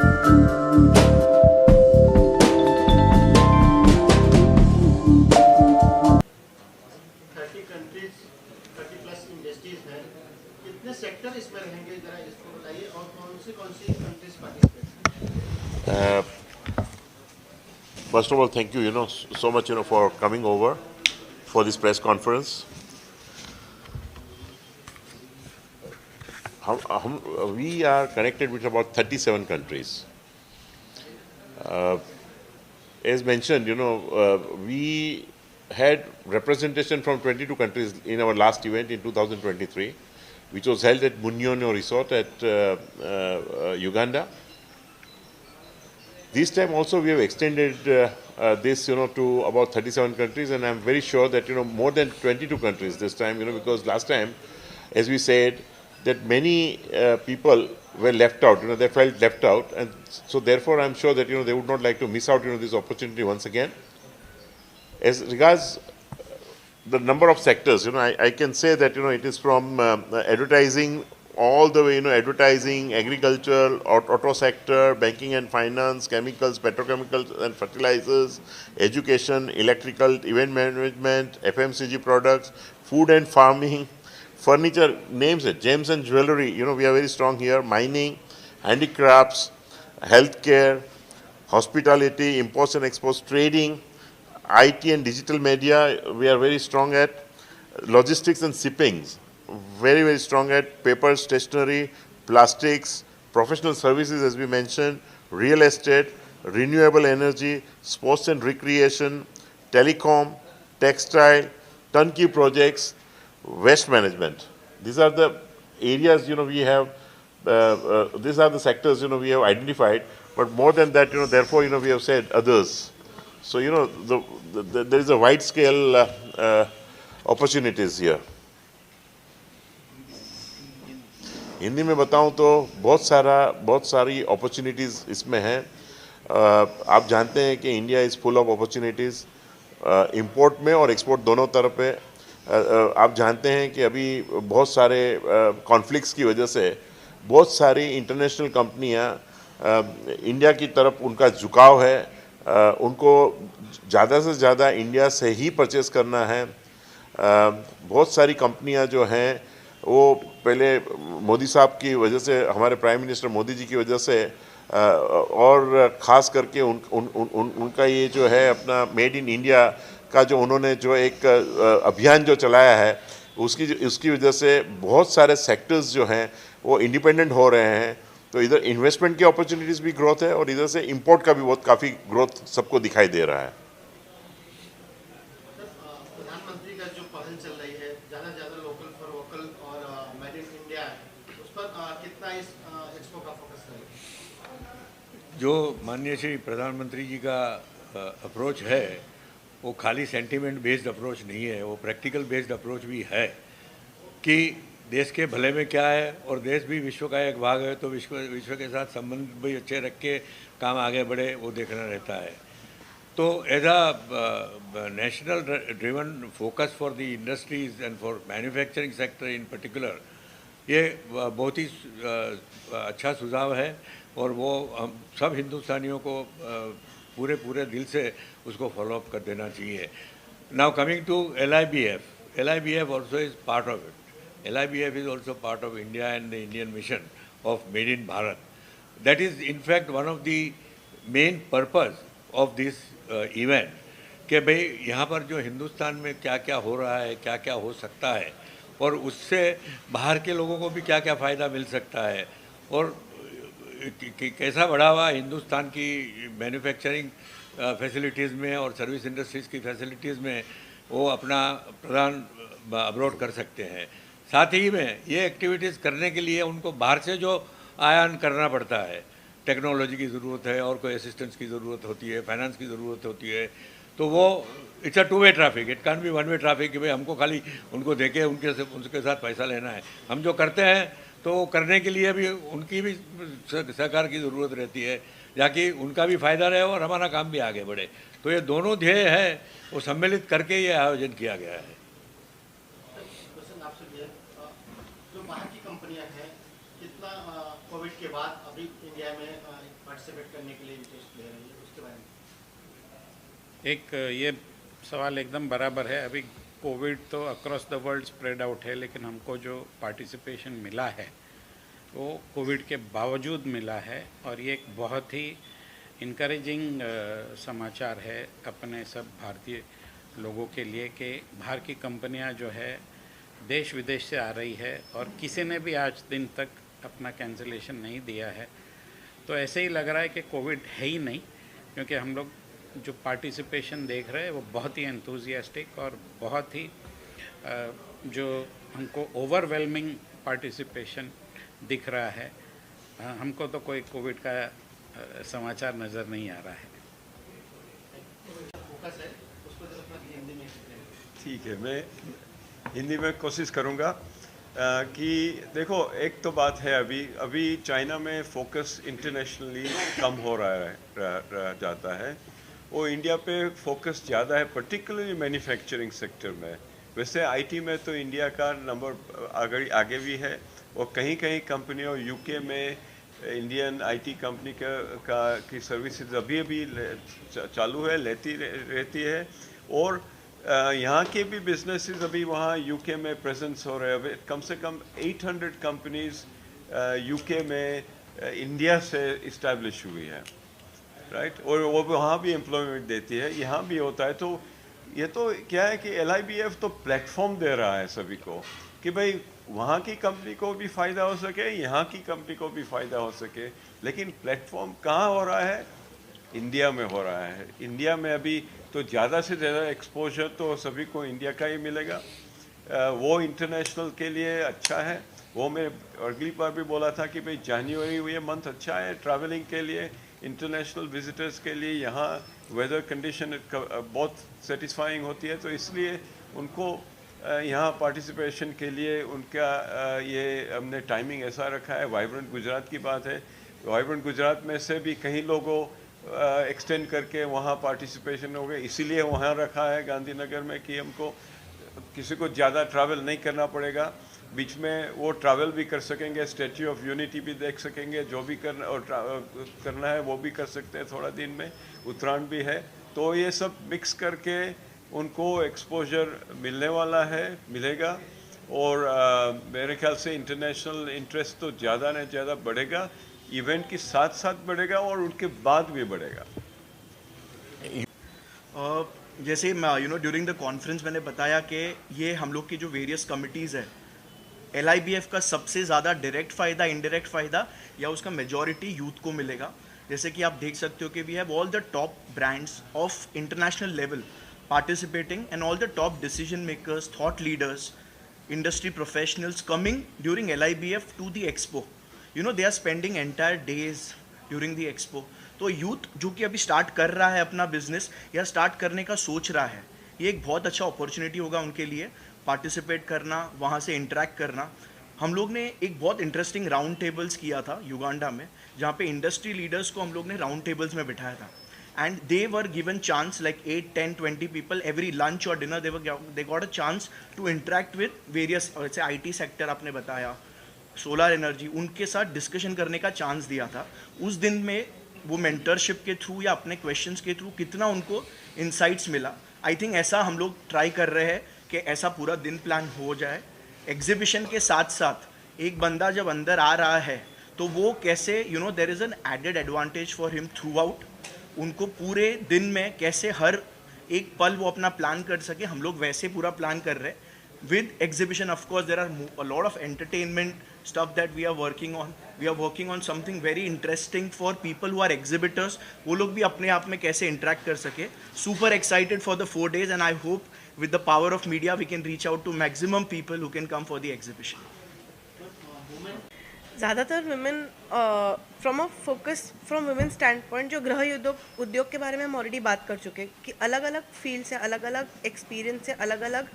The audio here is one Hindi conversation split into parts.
30+ इंडस्ट्रीज हैं, कितने सेक्टर इसमें रहेंगे, जरा इसको बताइए, और कौन सी countries participate? First of all, thank you, so much, for coming over for this press conference. We are connected with about 37 countries. As mentioned, we had representation from 22 countries in our last event in 2023, which was held at Munyonyo Resort at Uganda. This time also we have extended this, to about 37 countries, and I'm very sure that, more than 22 countries this time, because last time, as we said, that many people were left out, they felt left out, and so therefore I'm sure that, they would not like to miss out, this opportunity once again. As regards the number of sectors, I can say that, it is from advertising all the way, advertising, agriculture, auto sector, banking and finance, chemicals, petrochemicals and fertilizers, education, electrical, event management, FMCG products, food and farming, furniture, names it, gems and jewelry, we are very strong here, mining, handicrafts, healthcare, hospitality, imports and exports, trading, IT and digital media, we are very strong at, logistics and shippings, very, very strong at, paper, stationery, plastics, professional services as we mentioned, real estate, renewable energy, sports and recreation, telecom, textile, turnkey projects, waste management. These are the areas, we have, these are the sectors, we have identified, but more than that, therefore, we have said others. So, there is a wide scale opportunities here. Hindi में बताऊं तो बहुत सारी अपॉर्चुनिटीज़ इसमें हैं। आप जानते हैं कि India is full of opportunities import में और एक्सपोर्ट दोनों तरफ है। आप जानते हैं कि अभी बहुत सारे कॉन्फ्लिक्ट्स की वजह से बहुत सारी इंटरनेशनल कंपनियां इंडिया की तरफ उनका झुकाव है, उनको ज़्यादा से ज़्यादा इंडिया से ही परचेज़ करना है। बहुत सारी कंपनियां जो हैं वो पहले मोदी साहब की वजह से, हमारे प्राइम मिनिस्टर मोदी जी की वजह से और ख़ास करके उनका ये जो है अपना मेड इन इंडिया का जो उन्होंने जो एक अभियान जो चलाया है, उसकी वजह से बहुत सारे सेक्टर्स जो हैं वो इंडिपेंडेंट हो रहे हैं। तो इधर इन्वेस्टमेंट की अपॉर्चुनिटीज़ भी ग्रोथ है और इधर से इंपोर्ट का भी काफ़ी ग्रोथ सबको दिखाई दे रहा है। प्रधानमंत्री का जो पहल चल रही है, ज़्यादा लोकल फॉर वोकल और मेड इन इंडिया, उस पर कितना इस एक्सपो का फोकस है? जो माननीय श्री प्रधानमंत्री जी का अप्रोच है वो खाली सेंटीमेंट बेस्ड अप्रोच नहीं है, वो प्रैक्टिकल बेस्ड अप्रोच भी है कि देश के भले में क्या है, और देश भी विश्व का एक भाग है, तो विश्व के साथ संबंध भी अच्छे रख के काम आगे बढ़े, वो देखना रहता है। तो as a national driven focus for the industries and for manufacturing sector in particular, ये बहुत ही अच्छा सुझाव है और वो हम सब हिंदुस्तानियों को पूरे दिल से उसको फॉलोअप कर देना चाहिए। Now coming to LIBF also is part of it. LIBF is also part of India and the Indian mission of Made in Bharat. That is in fact one of the main purpose of this event कि भाई यहाँ पर जो हिंदुस्तान में क्या क्या हो रहा है, क्या क्या हो सकता है, और उससे बाहर के लोगों को भी क्या क्या फ़ायदा मिल सकता है, और कैसा बढ़ावा हिंदुस्तान की मैन्युफैक्चरिंग फैसिलिटीज़ में और सर्विस इंडस्ट्रीज़ की फैसिलिटीज़ में वो अपना प्रदान अब्रॉड कर सकते हैं। साथ ही में ये एक्टिविटीज़ करने के लिए उनको बाहर से जो आयान करना पड़ता है, टेक्नोलॉजी की ज़रूरत है और कोई असिस्टेंस की ज़रूरत होती है, फाइनेंस की ज़रूरत होती है, तो वो it's a two way traffic, it can be one way traffic कि भाई हमको खाली उनको देके उनके साथ पैसा लेना है। हम जो करते हैं तो करने के लिए भी उनकी भी सहकार की ज़रूरत रहती है, ताकि उनका भी फ़ायदा रहे और हमारा काम भी आगे बढ़े। तो ये दोनों ध्येय है वो सम्मिलित करके ये आयोजन किया गया है। जो बाहर की कंपनियां हैं, कितना कोविड के बाद अभी इंडिया में पार्टिसिपेट करने के लिए इंटरेस्ट ले रही है, उसके बारे में? एक ये सवाल एकदम बराबर है। अभी कोविड तो across the world spread out है, लेकिन हमको जो पार्टिसिपेशन मिला है वो कोविड के बावजूद मिला है, और ये एक बहुत ही इनकरेजिंग समाचार है अपने सब भारतीय लोगों के लिए कि बाहर की कंपनियां जो है देश विदेश से आ रही है और किसी ने भी आज दिन तक अपना कैंसिलेशन नहीं दिया है। तो ऐसे ही लग रहा है कि कोविड है ही नहीं, क्योंकि हम लोग जो पार्टिसिपेशन देख रहे हैं वो बहुत ही एंथुजियास्टिक और बहुत ही जो हमको ओवरवेलमिंग पार्टिसिपेशन दिख रहा है। हमको तो कोई कोविड का समाचार नज़र नहीं आ रहा है। फोकस है उसको जरा अपना हिंदी में explain करें। ठीक है, मैं हिंदी में कोशिश करूँगा कि देखो, एक तो बात है अभी चाइना में फोकस इंटरनेशनली कम हो रहा है जाता है। वो इंडिया पे फोकस ज़्यादा है, पर्टिकुलरली मैन्युफैक्चरिंग सेक्टर में। वैसे आईटी में तो इंडिया का नंबर आगे भी है, और कहीं कहीं कंपनियों यूके में इंडियन आईटी कंपनी की सर्विसेज अभी चालू है, लेती रहती है। और यहाँ के भी बिजनेसेस अभी वहाँ यूके में प्रेजेंस हो रहे हैं। कम से कम 800 कंपनीज यूके में इंडिया से इस्टेब्लिश हुई है, राइट। और वो वहाँ भी एम्प्लॉयमेंट देती है, यहाँ भी होता है। तो ये तो क्या है कि LIBF तो प्लेटफॉर्म दे रहा है सभी को कि भाई वहाँ की कंपनी को भी फ़ायदा हो सके, यहाँ की कंपनी को भी फ़ायदा हो सके। लेकिन प्लेटफॉर्म कहाँ हो रहा है? इंडिया में हो रहा है। इंडिया में अभी तो ज़्यादा से ज़्यादा एक्सपोजर तो सभी को इंडिया का ही मिलेगा। वो इंटरनेशनल के लिए अच्छा है। वो मैं अगली बार भी बोला था कि भाई जनवरी ये मंथ अच्छा है ट्रैवलिंग के लिए, इंटरनेशनल विजिटर्स के लिए। यहाँ वेदर कंडीशन बहुत सेटिस्फाइंग होती है, तो इसलिए उनको यहाँ पार्टिसिपेशन के लिए उनका ये हमने टाइमिंग ऐसा रखा है। वाइब्रेंट गुजरात की बात है, वाइब्रेंट गुजरात में से भी कहीं लोगों एक्सटेंड करके वहाँ पार्टिसिपेशन हो गए, इसीलिए वहाँ रखा है गांधीनगर में कि हमको किसी को ज़्यादा ट्रैवल नहीं करना पड़ेगा। बीच में वो ट्रैवल भी कर सकेंगे, स्टैच्यू ऑफ यूनिटी भी देख सकेंगे, जो भी करना है वो भी कर सकते हैं थोड़ा दिन में। उत्तरायण भी है, तो ये सब मिक्स करके उनको एक्सपोजर मिलने वाला है, मिलेगा। और मेरे ख्याल से इंटरनेशनल इंटरेस्ट तो ज़्यादा न ज़्यादा बढ़ेगा, इवेंट के साथ साथ बढ़ेगा और उनके बाद भी बढ़ेगा। जैसे ड्यूरिंग द कॉन्फ्रेंस मैंने बताया कि ये हम लोग की जो वेरियस कमिटीज़ है, LIBF का सबसे ज़्यादा डायरेक्ट फ़ायदा, इनडायरेक्ट फ़ायदा या उसका मेजॉरिटी यूथ को मिलेगा। जैसे कि आप देख सकते हो कि we have all the top brands of international level participating and all the top decision makers, thought leaders, industry professionals coming during LIBF to the expo. They are spending entire days during the expo. तो यूथ जो कि अभी स्टार्ट कर रहा है अपना बिजनेस या स्टार्ट करने का सोच रहा है, ये एक बहुत अच्छा अपॉर्चुनिटी होगा उनके लिए पार्टिसिपेट करना, वहाँ से इंटरेक्ट करना। हम लोग ने एक बहुत इंटरेस्टिंग राउंड टेबल्स किया था युगांडा में, जहाँ पे इंडस्ट्री लीडर्स को हम लोग ने राउंड टेबल्स में बिठाया था। And they were given chance, like 8, 10, 20 people every lunch or dinner they got a chance to interact with various जैसे IT सेक्टर आपने बताया, सोलर एनर्जी, उनके साथ डिस्कशन करने का चांस दिया था। उस दिन में वो मेंटरशिप के थ्रू या अपने क्वेश्चंस के थ्रू कितना उनको इंसाइट्स मिला। आई थिंक ऐसा हम लोग ट्राई कर रहे हैं कि ऐसा पूरा दिन प्लान हो जाए। एग्जीबिशन के साथ साथ एक बंदा जब अंदर आ रहा है तो वो कैसे there is an added advantage for him throughout. उनको पूरे दिन में कैसे हर एक पल वो अपना प्लान कर सके, हम लोग वैसे पूरा प्लान कर रहे हैं। With exhibition of course there are a lot of entertainment stuff that we are working on. We are working on something very interesting for people who are exhibitors. वो लोग भी अपने आप में कैसे इंटरेक्ट कर सके। Super excited for the 4 days and I hope with the power of media we can reach out to maximum people who can come for the exhibition. ज़्यादातर women from a focus from women standpoint, जो गृह उद्योग के बारे में हम ऑलरेडी बात कर चुके हैं कि अलग अलग फील्ड से, अलग अलग एक्सपीरियंस से, अलग अलग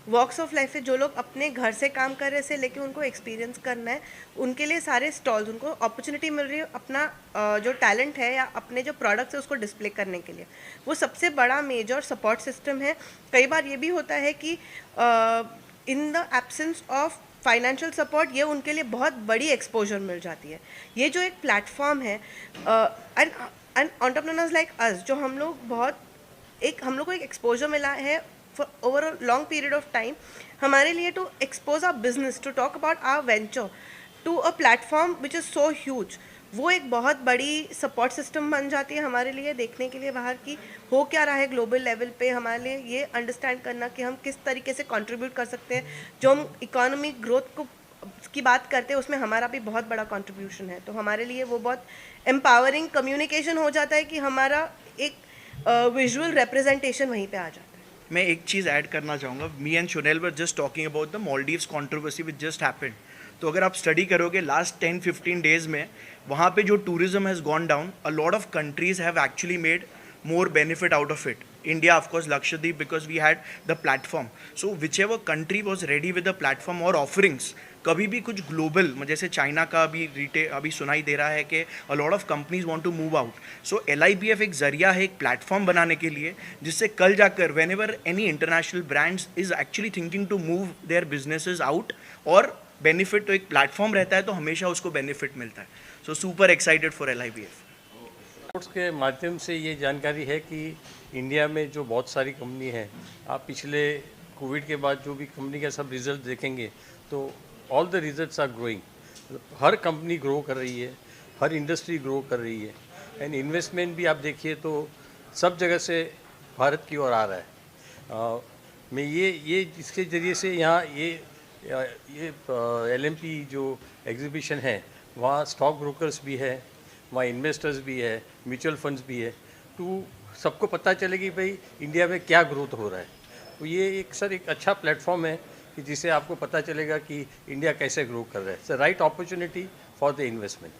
वॉक्स ऑफ लाइफ से जो लोग अपने घर से काम कर रहे थे लेकिन उनको एक्सपीरियंस करना है, उनके लिए सारे स्टॉल्स, उनको अपॉर्चुनिटी मिल रही है अपना जो टैलेंट है या अपने जो प्रोडक्ट्स है उसको डिस्प्ले करने के लिए। वो सबसे बड़ा मेजर सपोर्ट सिस्टम है। कई बार ये भी होता है कि in the absence of financial support, ये उनके लिए बहुत बड़ी एक्सपोजर मिल जाती है। ये जो एक प्लेटफॉर्म है एंड एंटरप्रेन्योर्स लाइक अस, जो हम लोग हम लोग को एक एक्सपोजर मिला है for over a long period of time, हमारे लिए to expose our business, to talk about our venture to a platform which is so huge, वो एक बहुत बड़ी सपोर्ट सिस्टम बन जाती है हमारे लिए, देखने के लिए बाहर की हो क्या रहा है ग्लोबल लेवल पे, हमारे लिए ये अंडरस्टैंड करना कि हम किस तरीके से कंट्रीब्यूट कर सकते हैं। जो हम इकोनॉमिक ग्रोथ की बात करते हैं उसमें हमारा भी बहुत बड़ा कंट्रीब्यूशन है, तो हमारे लिए वो बहुत एम्पावरिंग कम्युनिकेशन हो जाता है कि हमारा एक विजुअल रिप्रेजेंटेशन वहीं पे आ जाता है। मैं एक चीज़ ऐड करना चाहूँगा, me and Shunel were just talking about the Maldives controversy which just happened. तो अगर आप स्टडी करोगे लास्ट 10-15 डेज में वहाँ पे जो tourism has gone down, a lot of countries have actually made more benefit out of it. India, of course, Lakshadweep, because we had the platform. So whichever country was ready with the platform or offerings, कभी भी कुछ ग्लोबल, जैसे चाइना का अभी सुनाई दे रहा है कि a lot of companies want to move out. So LIBF एक जरिया है, एक प्लेटफॉर्म बनाने के लिए, जिससे कल जाकर whenever any international brands is actually thinking to move their businesses out और बेनिफिट तो एक प्लेटफॉर्म रहता है तो हमेशा उसको बेनिफिट मिलता है। So super excited for LIBF। Reports के माध्यम से ये जानकारी है कि इंडिया में जो बहुत सारी कंपनी है, आप पिछले कोविड के बाद जो भी कंपनी का सब रिजल्ट देखेंगे तो all the results are growing. हर कंपनी ग्रो कर रही है, हर इंडस्ट्री ग्रो कर रही है, एंड इन्वेस्टमेंट भी आप देखिए तो सब जगह से भारत की ओर आ रहा है। मैं ये इसके ज़रिए से यहाँ ये LMP जो एग्जीबिशन है वहाँ स्टॉक ब्रोकर्स भी है, वहाँ इन्वेस्टर्स भी है, म्यूचुअल फंड्स भी है, तो सबको पता चले कि भाई इंडिया में क्या ग्रोथ हो रहा है। तो ये एक अच्छा प्लेटफॉर्म है कि जिससे आपको पता चलेगा कि इंडिया कैसे ग्रो कर रहा है। It's a right opportunity for the investment.